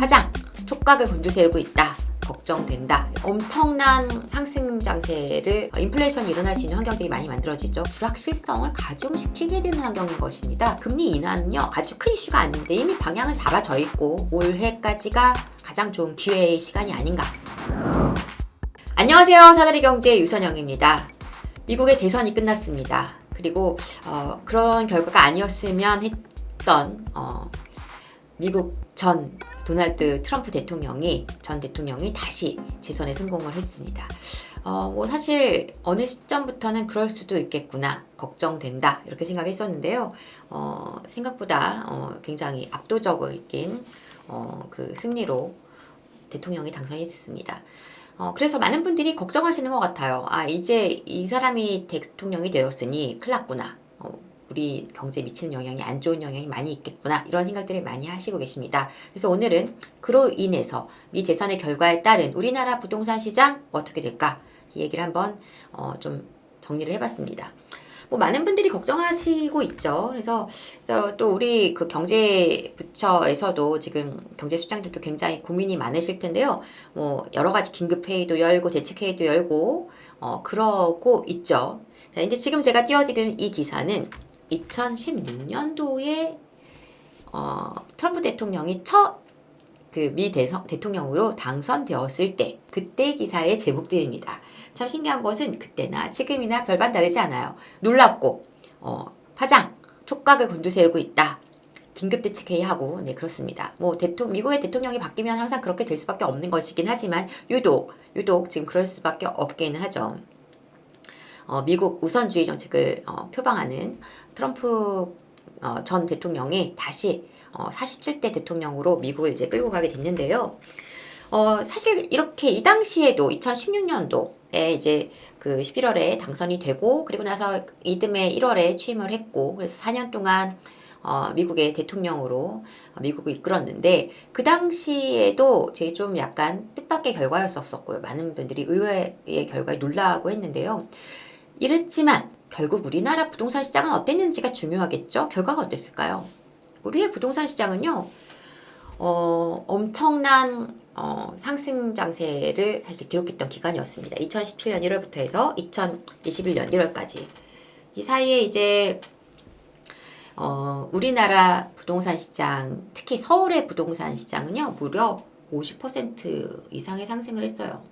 파장! 촉각을 곤두세우고 있다. 걱정된다. 엄청난 상승 장세를 인플레이션이 일어날 수 있는 환경들이 많이 만들어지죠. 불확실성을 가중시키게 되는 환경인 것입니다. 금리 인하는요 아주 큰 이슈가 아닌데 이미 방향은 잡아져 있고 올해까지가 가장 좋은 기회의 시간이 아닌가. 안녕하세요. 사다리 경제의 유선영입니다. 미국의 대선이 끝났습니다. 그리고 그런 결과가 아니었으면 했던 미국 전 도널드 트럼프 전 대통령이 다시 재선에 성공을 했습니다. 사실 어느 시점부터는 그럴 수도 있겠구나, 걱정된다 이렇게 생각했었는데요. 생각보다 굉장히 압도적인 그 승리로 대통령이 당선이 됐습니다. 그래서 많은 분들이 걱정하시는 것 같아요. 이제 이 사람이 대통령이 되었으니 큰일 났구나. 우리 경제에 미치는 영향이 안 좋은 영향이 많이 있겠구나, 이런 생각들을 많이 하시고 계십니다. 그래서 오늘은 그로 인해서 미 대선의 결과에 따른 우리나라 부동산 시장 어떻게 될까, 이 얘기를 한번 좀 정리를 해봤습니다. 많은 분들이 걱정하시고 있죠. 그래서 또 우리 그 경제부처에서도 지금 경제수장들도 굉장히 고민이 많으실 텐데요. 여러 가지 긴급회의도 열고 대책회의도 열고 그러고 있죠. 자, 이제 지금 제가 띄워드리는 이 기사는 2016년도에 트럼프 대통령이 첫 그 미 대통령으로 당선되었을 때 그때 기사의 제목들입니다. 참 신기한 것은 그때나 지금이나 별반 다르지 않아요. 놀랍고 파장, 촉각을 곤두세우고 있다. 긴급대책회의하고, 네, 그렇습니다. 미국의 대통령이 바뀌면 항상 그렇게 될 수밖에 없는 것이긴 하지만 유독 지금 그럴 수밖에 없기는 하죠. 미국 우선주의 정책을 표방하는 트럼프 전 대통령이 다시 47대 대통령으로 미국을 이제 끌고 가게 됐는데요. 사실 이렇게 이 당시에도 2016년도에 이제 그 11월에 당선이 되고, 그리고 나서 이듬해 1월에 취임을 했고, 그래서 4년 동안 미국의 대통령으로 미국을 이끌었는데, 그 당시에도 되게 좀 약간 뜻밖의 결과였었고요. 많은 분들이 의외의 결과에 놀라고 했는데요. 이랬지만 결국 우리나라 부동산 시장은 어땠는지가 중요하겠죠? 결과가 어땠을까요? 우리의 부동산 시장은요, 엄청난 상승 장세를 사실 기록했던 기간이었습니다. 2017년 1월부터 해서 2021년 1월까지. 이 사이에 이제 우리나라 부동산 시장, 특히 서울의 부동산 시장은요, 무려 50% 이상의 상승을 했어요.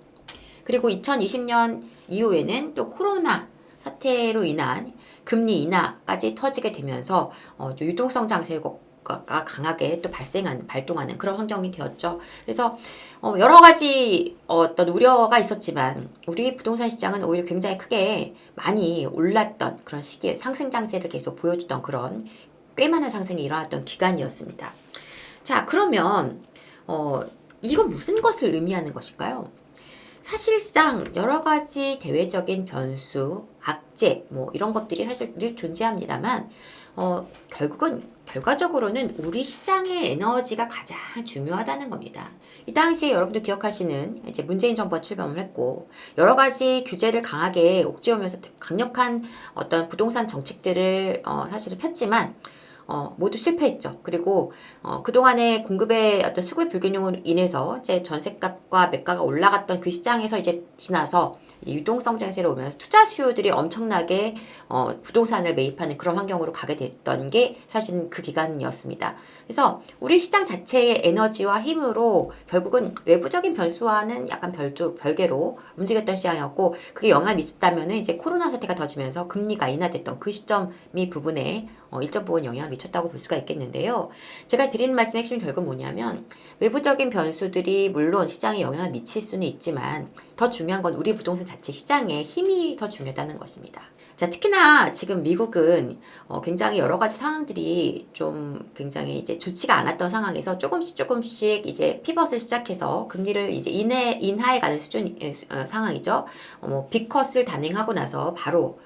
그리고 2020년 이후에는 또 코로나 사태로 인한 금리 인하까지 터지게 되면서 유동성 장세가 강하게 또 발동하는 그런 환경이 되었죠. 그래서 여러 가지 어떤 우려가 있었지만 우리 부동산 시장은 오히려 굉장히 크게 많이 올랐던 그런 시기에 상승 장세를 계속 보여주던 그런 꽤 많은 상승이 일어났던 기간이었습니다. 자, 그러면 이건 무슨 것을 의미하는 것일까요? 사실상 여러 가지 대외적인 변수, 악재, 이런 것들이 사실 늘 존재합니다만, 결과적으로는 우리 시장의 에너지가 가장 중요하다는 겁니다. 이 당시에 여러분들 기억하시는 이제 문재인 정부가 출범을 했고, 여러 가지 규제를 강하게 옥죄오면서 강력한 어떤 부동산 정책들을 사실은 폈지만, 모두 실패했죠. 그리고 그동안의 공급의 어떤 수급의 불균형으로 인해서 이제 전세값과 매가가 올라갔던 그 시장에서 이제 지나서 이제 유동성 장세로 오면서 투자 수요들이 엄청나게 부동산을 매입하는 그런 환경으로 가게 됐던 게 사실은 그 기간이었습니다. 그래서 우리 시장 자체의 에너지와 힘으로 결국은 외부적인 변수와는 약간 별개로 움직였던 시장이었고, 그게 영향을 미쳤다면은 이제 코로나 사태가 터지면서 금리가 인하됐던 그 시점이 부분에 일정 부분 영향을 미쳤다고 볼 수가 있겠는데요. 제가 드리는 말씀의 핵심이 결국 뭐냐면, 외부적인 변수들이 물론 시장에 영향을 미칠 수는 있지만 더 중요한 건 우리 부동산 자체 시장의 힘이 더 중요하다는 것입니다. 자, 특히나 지금 미국은 굉장히 여러 가지 상황들이 좀 굉장히 이제 좋지가 않았던 상황에서 조금씩 이제 피벗을 시작해서 금리를 이제 인하해 가는 수준 상황이죠. 빅컷을 단행하고 나서 바로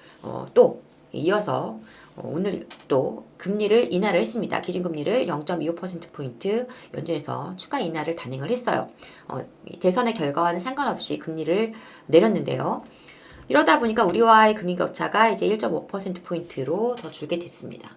또 이어서 오늘 또 금리를 인하를 했습니다. 기준금리를 0.25%포인트 연준에서 추가 인하를 단행을 했어요. 대선의 결과와는 상관없이 금리를 내렸는데요. 이러다 보니까 우리와의 금리 격차가 이제 1.5%포인트로 더 줄게 됐습니다.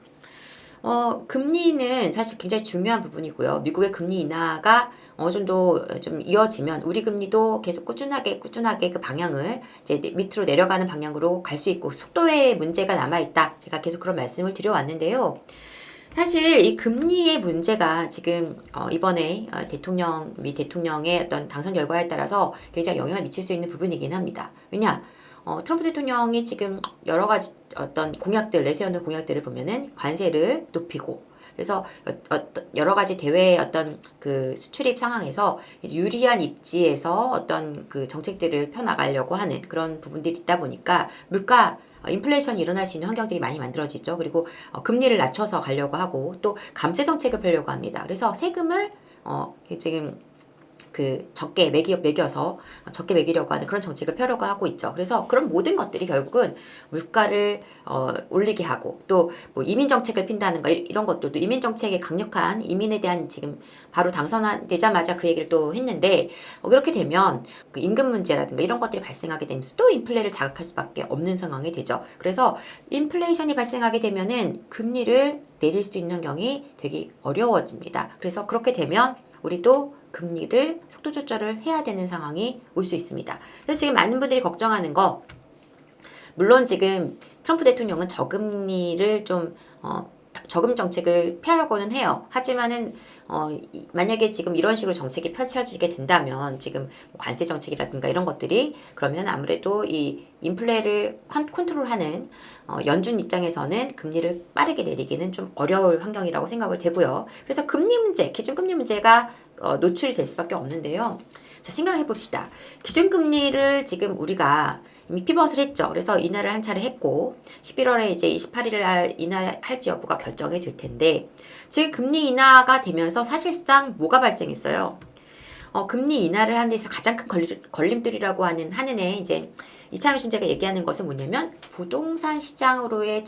금리는 사실 굉장히 중요한 부분이고요. 미국의 금리 인하가 어느 정도 좀 이어지면 우리 금리도 계속 꾸준하게 그 방향을 이제 밑으로 내려가는 방향으로 갈 수 있고 속도에 문제가 남아있다. 제가 계속 그런 말씀을 드려왔는데요. 사실 이 금리의 문제가 지금 이번에 미 대통령의 어떤 당선 결과에 따라서 굉장히 영향을 미칠 수 있는 부분이긴 합니다. 왜냐? 트럼프 대통령이 지금 여러 가지 어떤 공약들, 내세우는 공약들을 보면은 관세를 높이고, 그래서 여러 가지 대외의 어떤 그 수출입 상황에서 유리한 입지에서 어떤 그 정책들을 펴나가려고 하는 그런 부분들이 있다 보니까 물가 인플레이션이 일어날 수 있는 환경들이 많이 만들어지죠. 그리고 금리를 낮춰서 가려고 하고 또 감세 정책을 펴려고 합니다. 그래서 세금을 지금 그 적게 매겨서 적게 매기려고 하는 그런 정책을 펴려고 하고 있죠. 그래서 그런 모든 것들이 결국은 물가를 올리게 하고 또 뭐 이민 정책을 핀다는가 이런 것들도 이민 정책의 강력한 이민에 대한 지금 바로 당선되자마자 그 얘기를 또 했는데 그렇게 되면 그 임금 문제라든가 이런 것들이 발생하게 되면서 또 인플레를 자극할 수밖에 없는 상황이 되죠. 그래서 인플레이션이 발생하게 되면은 금리를 내릴 수 있는 환경이 되게 어려워집니다. 그래서 그렇게 되면 우리도 금리를 속도 조절을 해야 되는 상황이 올 수 있습니다. 그래서 지금 많은 분들이 걱정하는 거, 물론 지금 트럼프 대통령은 저금리를 좀 저금 정책을 펴려고는 해요. 하지만은 만약에 지금 이런 식으로 정책이 펼쳐지게 된다면 지금 관세 정책이라든가 이런 것들이 그러면 아무래도 이 인플레를 컨트롤하는 연준 입장에서는 금리를 빠르게 내리기는 좀 어려울 환경이라고 생각을 되고요. 그래서 금리 문제, 기준금리 문제가 노출이 될 수밖에 없는데요. 자, 생각해 봅시다. 기준금리를 지금 우리가 이미 피벗을 했죠. 그래서 인하를 한 차례 했고 11월에 이제 28일에 인하할지 여부가 결정이 될 텐데 지금 금리 인하가 되면서 사실상 뭐가 발생했어요? 금리 인하를 하는 데서 가장 큰 걸림돌이라고 하는 애 이제 이차미 총재가 얘기하는 것은 뭐냐면 부동산 시장으로의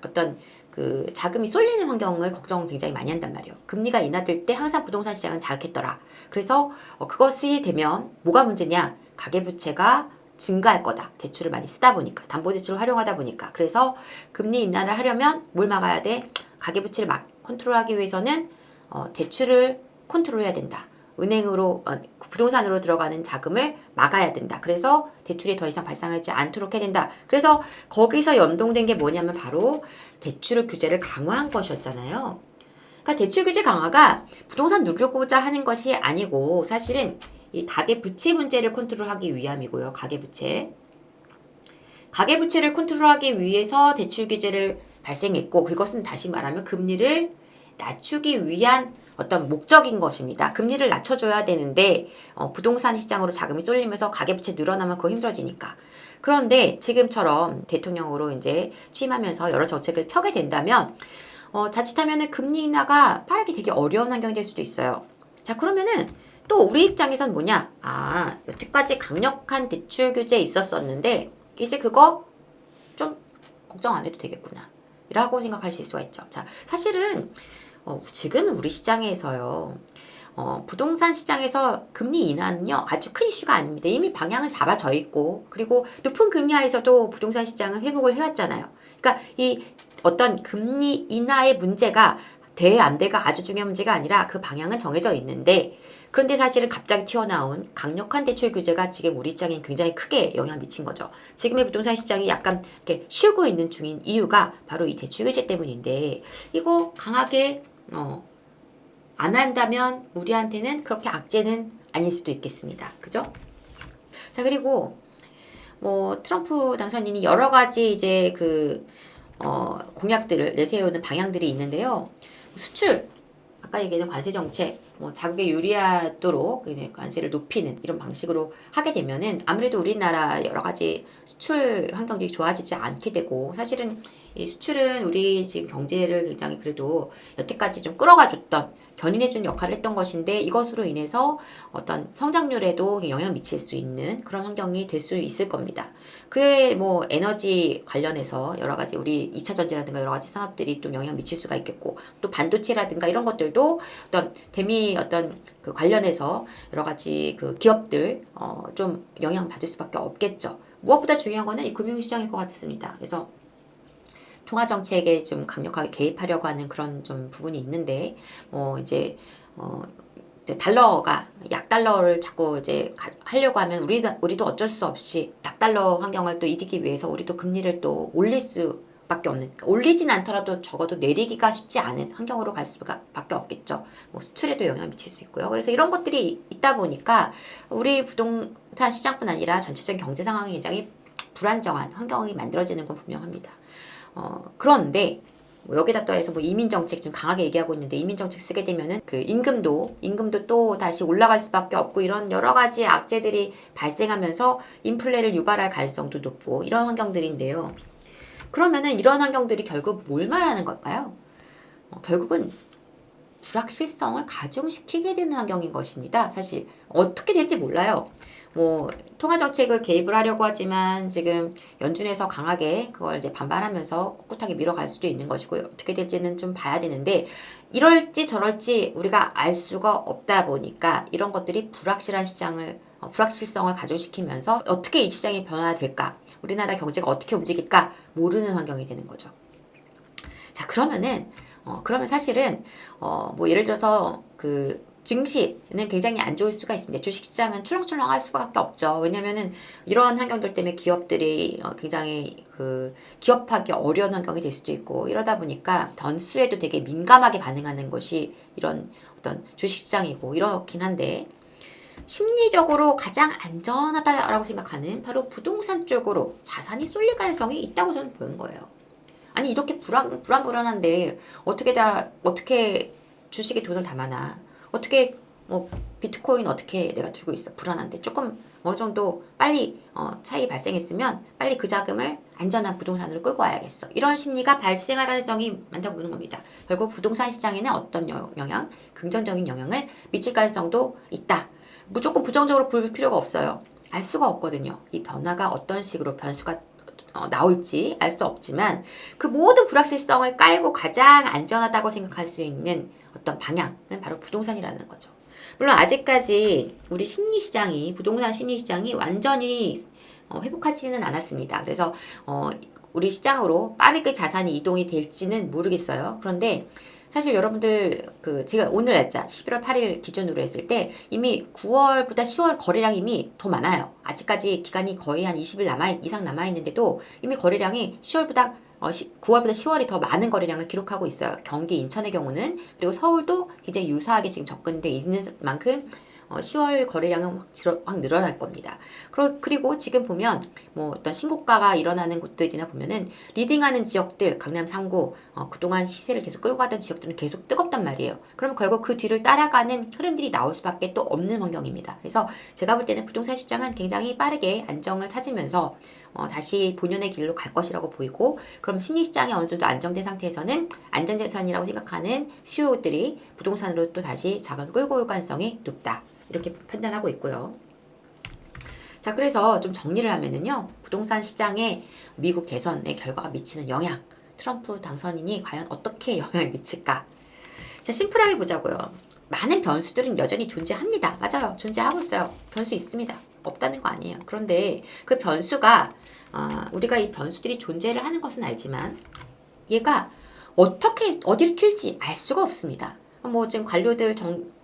어떤 그 자금이 쏠리는 환경을 걱정을 굉장히 많이 한단 말이에요. 금리가 인하될 때 항상 부동산 시장은 자극했더라. 그래서 그것이 되면 뭐가 문제냐? 가계부채가 증가할 거다. 대출을 많이 쓰다 보니까 담보대출을 활용하다 보니까 그래서 금리 인하를 하려면 뭘 막아야 돼? 가계부채를 컨트롤하기 위해서는 대출을 컨트롤해야 된다. 은행으로 부동산으로 들어가는 자금을 막아야 된다. 그래서 대출이 더 이상 발생하지 않도록 해야 된다. 그래서 거기서 연동된 게 뭐냐면 바로 대출 규제를 강화한 것이었잖아요. 그러니까 대출 규제 강화가 부동산 누르고자 하는 것이 아니고 사실은 이 가계부채 문제를 컨트롤하기 위함이고요. 가계부채를 컨트롤하기 위해서 대출 규제를 발생했고 그것은 다시 말하면 금리를 낮추기 위한 어떤 목적인 것입니다. 금리를 낮춰줘야 되는데 부동산 시장으로 자금이 쏠리면서 가계부채 늘어나면 그거 힘들어지니까. 그런데 지금처럼 대통령으로 이제 취임하면서 여러 정책을 펴게 된다면 자칫하면은 금리 인하가 빠르게 되게 어려운 환경이 될 수도 있어요. 자, 그러면은 또 우리 입장에선 뭐냐? 여태까지 강력한 대출 규제 있었었는데 이제 그거 좀 걱정 안 해도 되겠구나. 라고 생각하실 수가 있죠. 자, 사실은 지금 우리 시장에서요. 부동산 시장에서 금리 인하는요. 아주 큰 이슈가 아닙니다. 이미 방향은 잡아져 있고 그리고 높은 금리 하에서도 부동산 시장은 회복을 해왔잖아요. 그러니까 이 어떤 금리 인하의 문제가 돼 안 돼가 아주 중요한 문제가 아니라 그 방향은 정해져 있는데 그런데 사실은 갑자기 튀어나온 강력한 대출 규제가 지금 우리 시장에 굉장히 크게 영향을 미친 거죠. 지금의 부동산 시장이 약간 이렇게 쉬고 있는 중인 이유가 바로 이 대출 규제 때문인데 이거 강하게 안 한다면 우리한테는 그렇게 악재는 아닐 수도 있겠습니다. 그죠? 자, 그리고 뭐 트럼프 당선인이 여러 가지 이제 공약들을 내세우는 방향들이 있는데요. 수출, 아까 얘기했던 관세 정책, 뭐 자국에 유리하도록 관세를 높이는 이런 방식으로 하게 되면은 아무래도 우리나라 여러 가지 수출 환경들이 좋아지지 않게 되고 사실은 이 수출은 우리 지금 경제를 굉장히 그래도 여태까지 좀 끌어가줬던 견인해준 역할을 했던 것인데 이것으로 인해서 어떤 성장률에도 영향을 미칠 수 있는 그런 환경이 될 수 있을 겁니다. 그에 뭐 에너지 관련해서 여러 가지 우리 2차 전지라든가 여러 가지 산업들이 좀 영향을 미칠 수가 있겠고 또 반도체라든가 이런 것들도 어떤 어떤 그 관련해서 여러 가지 그 기업들 좀 영향을 받을 수밖에 없겠죠. 무엇보다 중요한 거는 이 금융시장일 것 같습니다. 그래서 통화 정책에 좀 강력하게 개입하려고 하는 그런 좀 부분이 있는데, 이제 달러가 약달러를 자꾸 이제 하려고 하면 우리도 어쩔 수 없이 약달러 환경을 또 이기기 위해서 우리도 금리를 또 올릴 수밖에 없는, 그러니까 올리진 않더라도 적어도 내리기가 쉽지 않은 환경으로 갈 수밖에 없겠죠. 뭐 수출에도 영향을 미칠 수 있고요. 그래서 이런 것들이 있다 보니까 우리 부동산 시장뿐 아니라 전체적인 경제 상황이 굉장히 불안정한 환경이 만들어지는 건 분명합니다. 그런데 여기다 더해서 이민 정책 지금 강하게 얘기하고 있는데, 이민 정책 쓰게 되면은 그 임금도 또 다시 올라갈 수밖에 없고, 이런 여러 가지 악재들이 발생하면서 인플레를 유발할 가능성도 높고, 이런 환경들인데요. 그러면은 이런 환경들이 결국 뭘 말하는 걸까요? 결국은 불확실성을 가중시키게 되는 환경인 것입니다. 사실 어떻게 될지 몰라요. 통화 정책을 개입을 하려고 하지만 지금 연준에서 강하게 그걸 이제 반발하면서 꿋꿋하게 밀어갈 수도 있는 것이고요. 어떻게 될지는 좀 봐야 되는데, 이럴지 저럴지 우리가 알 수가 없다 보니까 이런 것들이 불확실한 시장을 불확실성을 가중시키면서 어떻게 이 시장이 변화될까, 우리나라 경제가 어떻게 움직일까 모르는 환경이 되는 거죠. 자, 그러면 사실은 예를 들어서 그 증시는 굉장히 안 좋을 수가 있습니다. 주식시장은 출렁출렁할 수밖에 없죠. 왜냐면은 이런 환경들 때문에 기업들이 굉장히 기업하기 어려운 환경이 될 수도 있고, 이러다 보니까 변수에도 되게 민감하게 반응하는 것이 이런 어떤 주식시장이고, 이렇긴 한데, 심리적으로 가장 안전하다라고 생각하는 바로 부동산 쪽으로 자산이 쏠릴 가능성이 있다고 저는 보는 거예요. 아니, 이렇게 불안한데 어떻게 주식에 돈을 담아놔? 어떻게 비트코인 어떻게 내가 들고 있어? 불안한데 조금 어느 정도 빨리 차익이 발생했으면 빨리 그 자금을 안전한 부동산으로 끌고 와야겠어. 이런 심리가 발생할 가능성이 많다고 보는 겁니다. 결국 부동산 시장에는 어떤 영향, 긍정적인 영향을 미칠 가능성도 있다. 무조건 부정적으로 볼 필요가 없어요. 알 수가 없거든요. 이 변화가 어떤 식으로 변수가 나올지 알 수 없지만, 그 모든 불확실성을 깔고 가장 안전하다고 생각할 수 있는 어떤 방향은 바로 부동산이라는 거죠. 물론 아직까지 우리 부동산 심리시장이 완전히 회복하지는 않았습니다. 그래서 우리 시장으로 빠르게 자산이 이동이 될지는 모르겠어요. 그런데 사실 여러분들 제가 오늘 날짜 11월 8일 기준으로 했을 때 이미 9월보다 10월 거래량이 이미 더 많아요. 아직까지 기간이 거의 한 20일 이상 남아있는데도 이미 거래량이 9월보다 10월이 더 많은 거래량을 기록하고 있어요. 경기, 인천의 경우는. 그리고 서울도 굉장히 유사하게 지금 접근돼 있는 만큼 10월 거래량은 확 늘어날 겁니다. 그리고 지금 보면 어떤 신고가가 일어나는 곳들이나 보면은 리딩하는 지역들, 강남 3구, 그동안 시세를 계속 끌고 가던 지역들은 계속 뜨겁단 말이에요. 그러면 결국 그 뒤를 따라가는 흐름들이 나올 수밖에 또 없는 환경입니다. 그래서 제가 볼 때는 부동산 시장은 굉장히 빠르게 안정을 찾으면서 다시 본연의 길로 갈 것이라고 보이고, 그럼 심리시장이 어느 정도 안정된 상태에서는 안전자산이라고 생각하는 수요들이 부동산으로 또 다시 자금을 끌고 올 가능성이 높다. 이렇게 판단하고 있고요. 자, 그래서 좀 정리를 하면은요, 부동산 시장에 미국 대선의 결과가 미치는 영향, 트럼프 당선인이 과연 어떻게 영향을 미칠까? 자, 심플하게 보자고요. 많은 변수들은 여전히 존재합니다. 맞아요. 존재하고 있어요. 변수 있습니다. 없다는 거 아니에요. 그런데 그 변수가 우리가 이 변수들이 존재를 하는 것은 알지만 얘가 어디를 튈지 알 수가 없습니다. 지금 관료들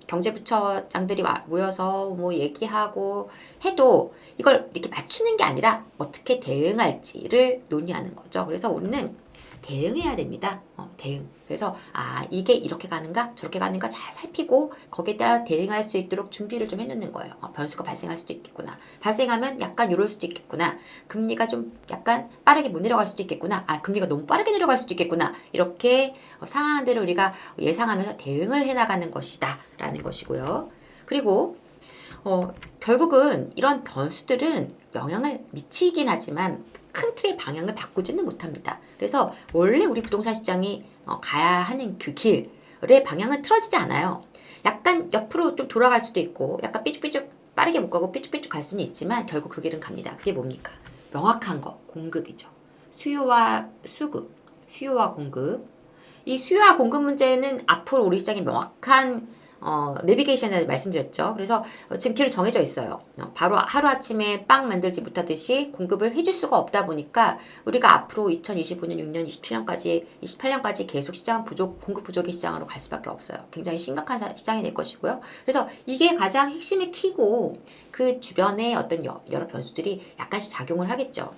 경제부처장들이 모여서 얘기하고 해도 이걸 이렇게 맞추는 게 아니라 어떻게 대응할지를 논의하는 거죠. 그래서 우리는 대응해야 됩니다. 대응. 그래서 이게 이렇게 가는가 저렇게 가는가 잘 살피고 거기에 따라 대응할 수 있도록 준비를 좀 해놓는 거예요. 변수가 발생할 수도 있겠구나. 발생하면 약간 요럴 수도 있겠구나. 금리가 좀 약간 빠르게 못 내려갈 수도 있겠구나. 금리가 너무 빠르게 내려갈 수도 있겠구나. 이렇게 상황들을 우리가 예상하면서 대응을 해나가는 것이다 라는 것이고요. 그리고 결국은 이런 변수들은 영향을 미치긴 하지만 큰 틀의 방향을 바꾸지는 못합니다. 그래서 원래 우리 부동산 시장이 가야 하는 그 길의 방향은 틀어지지 않아요. 약간 옆으로 좀 돌아갈 수도 있고 약간 삐죽삐죽 빠르게 못 가고 삐죽삐죽 갈 수는 있지만 결국 그 길은 갑니다. 그게 뭡니까? 명확한 거, 공급이죠. 수요와 공급. 이 수요와 공급 문제는 앞으로 우리 시장에 명확한 내비게이션에 말씀드렸죠. 그래서 지금 길은 정해져 있어요. 바로 하루아침에 빵 만들지 못하듯이 공급을 해줄 수가 없다 보니까 우리가 앞으로 2025년, 6년, 27년까지, 28년까지 계속 시장 부족, 공급 부족의 시장으로 갈 수밖에 없어요. 굉장히 심각한 시장이 될 것이고요. 그래서 이게 가장 핵심의 키고 그 주변에 어떤 여러 변수들이 약간씩 작용을 하겠죠.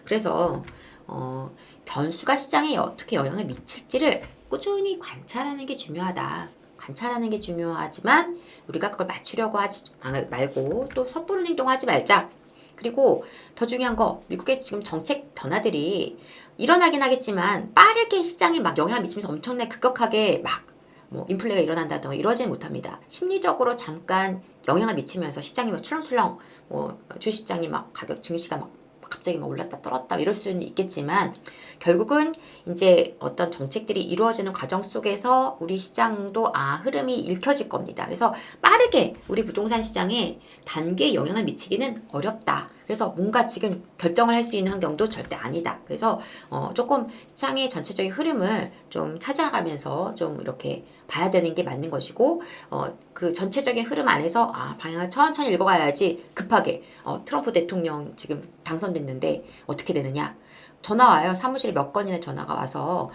그래서 변수가 시장에 어떻게 영향을 미칠지를 꾸준히 관찰하는 게 중요하다. 관찰하는 게 중요하지만 우리가 그걸 맞추려고 하지 말고 또 섣부른 행동하지 말자. 그리고 더 중요한 거, 미국의 지금 정책 변화들이 일어나긴 하겠지만 빠르게 시장에 막 영향을 미치면서 엄청나게 급격하게 막 뭐 인플레가 일어난다든가 이러지는 못합니다. 심리적으로 잠깐 영향을 미치면서 시장이 막 출렁출렁 뭐 주식시장이 막 가격 증시가 막 갑자기 막 올랐다 떨었다 이럴 수는 있겠지만 결국은 이제 어떤 정책들이 이루어지는 과정 속에서 우리 시장도 흐름이 읽혀질 겁니다. 그래서 빠르게 우리 부동산 시장에 단계에 영향을 미치기는 어렵다. 그래서 뭔가 지금 결정을 할 수 있는 환경도 절대 아니다. 그래서 조금 시장의 전체적인 흐름을 좀 찾아가면서 좀 이렇게 봐야 되는 게 맞는 것이고 그 전체적인 흐름 안에서 방향을 천천히 읽어가야지 급하게 트럼프 대통령 지금 당선됐는데 어떻게 되느냐 전화 와요. 사무실에 몇 건이나 전화가 와서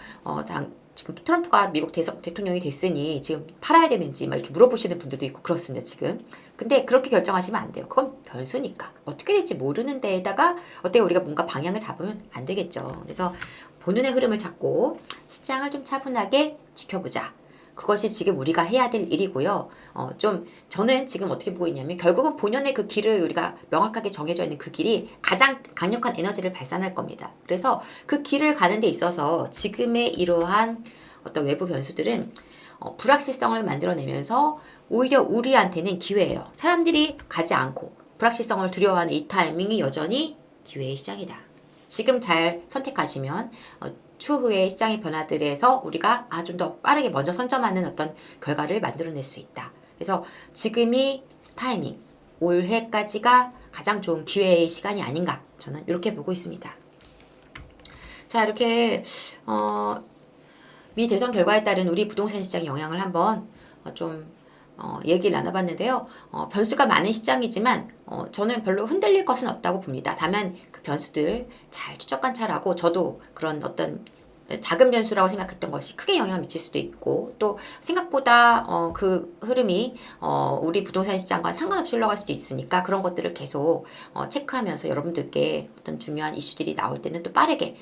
지금 트럼프가 미국 대통령이 됐으니 지금 팔아야 되는지 막 이렇게 물어보시는 분들도 있고 그렇습니다. 지금. 근데 그렇게 결정하시면 안 돼요. 그건 변수니까. 어떻게 될지 모르는 데에다가 어떻게 우리가 뭔가 방향을 잡으면 안 되겠죠. 그래서 본연의 흐름을 잡고 시장을 좀 차분하게 지켜보자. 그것이 지금 우리가 해야 될 일이고요. 저는 지금 어떻게 보고 있냐면 결국은 본연의 그 길을 우리가 명확하게 정해져 있는 그 길이 가장 강력한 에너지를 발산할 겁니다. 그래서 그 길을 가는 데 있어서 지금의 이러한 어떤 외부 변수들은 불확실성을 만들어내면서 오히려 우리한테는 기회예요. 사람들이 가지 않고 불확실성을 두려워하는 이 타이밍이 여전히 기회의 시장이다. 지금 잘 선택하시면 추후의 시장의 변화들에서 우리가 좀 더 빠르게 먼저 선점하는 어떤 결과를 만들어낼 수 있다. 그래서 지금이 타이밍, 올해까지가 가장 좋은 기회의 시간이 아닌가 저는 이렇게 보고 있습니다. 자, 이렇게 미 대선 결과에 따른 우리 부동산 시장의 영향을 한번 얘기를 나눠봤는데요. 변수가 많은 시장이지만 저는 별로 흔들릴 것은 없다고 봅니다. 다만 그 변수들 잘 추적 관찰하고 저도 그런 어떤 작은 변수라고 생각했던 것이 크게 영향을 미칠 수도 있고 또 생각보다 그 흐름이 우리 부동산 시장과 상관없이 흘러갈 수도 있으니까 그런 것들을 계속 체크하면서 여러분들께 어떤 중요한 이슈들이 나올 때는 또 빠르게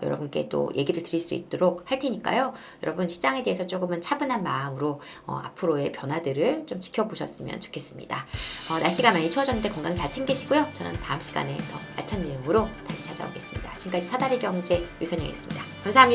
여러분께 또 얘기를 드릴 수 있도록 할 테니까요. 여러분 시장에 대해서 조금은 차분한 마음으로 앞으로의 변화들을 좀 지켜보셨으면 좋겠습니다. 날씨가 많이 추워졌는데 건강 잘 챙기시고요. 저는 다음 시간에 더 알찬 내용으로 다시 찾아오겠습니다. 지금까지 사다리 경제 유선영이었습니다. 감사합니다.